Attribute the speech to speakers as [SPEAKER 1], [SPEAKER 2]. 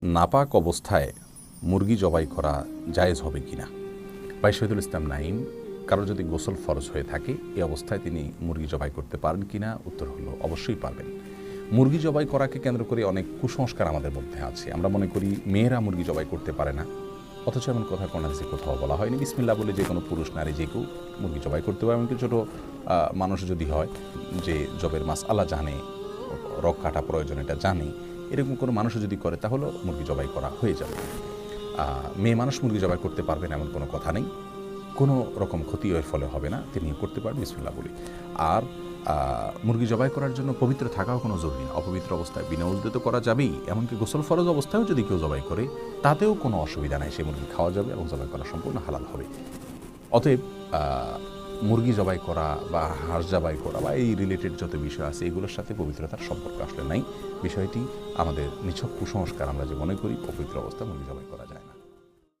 [SPEAKER 1] নাপাক অবস্থায় মুরগি জবাই করা জায়েজ হবে কিনা। ভাই শহীদুল ইসলাম নাঈম, কারো যদি গোসল ফরজ হয়ে থাকে এই অবস্থায় তিনি মুরগি জবাই করতে পারেন কিনা, উত্তর হলো অবশ্যই পারবেন। মুরগি জবাই করাকে কেন্দ্র করে অনেক কুসংস্কার আমাদের মধ্যে আছে। আমরা মনে করি মেয়েরা মুরগি জবাই করতে পারে না, অথচ এমন কথা কোনো হাদিসে কোথাও বলা হয়নি। বিসমিল্লাহ বলে যে কোনো পুরুষ নারী যে কেউ মুরগি জবাই করতে পারে। এমনকি ছোটো মানুষ যদি হয় যে জবের মাসআলা জানে, রক কাটা প্রয়োজন এটা জানে, এরকম কোনো মানুষও যদি করে তাহলে মুরগি জবাই করা হয়ে যাবে। মেয়ে মানুষ মুরগি জবাই করতে পারবেন এমন কোনো কথা নেই, কোনো রকম ক্ষতি এর ফলে হবে না, তিনি করতে পারবেন বিসমিল্লাহ বলি। আর মুরগি জবাই করার জন্য পবিত্র থাকাও কোনো জরুরি না। অপবিত্র অবস্থায় বিনা উদ্যে তো করা যাবেই, এমনকি গোসল ফরজ অবস্থায়ও যদি কেউ জবাই করে তাতেও কোনো অসুবিধা নাই, সে মুরগি খাওয়া যাবে এবং জবাই করা সম্পূর্ণ হালাল হবে। অতএব মুরগি জবাই করা বা হাঁস জবাই করা বা এই রিলেটেড যত বিষয় আছে এগুলোর সাথে পবিত্রতার সম্পর্ক আসলে নাই। বিষয়টি আমাদের নিছক কুসংস্কার, আমরা যে মনে করি পবিত্র অবস্থায় মুরগি জবাই করা যায় না।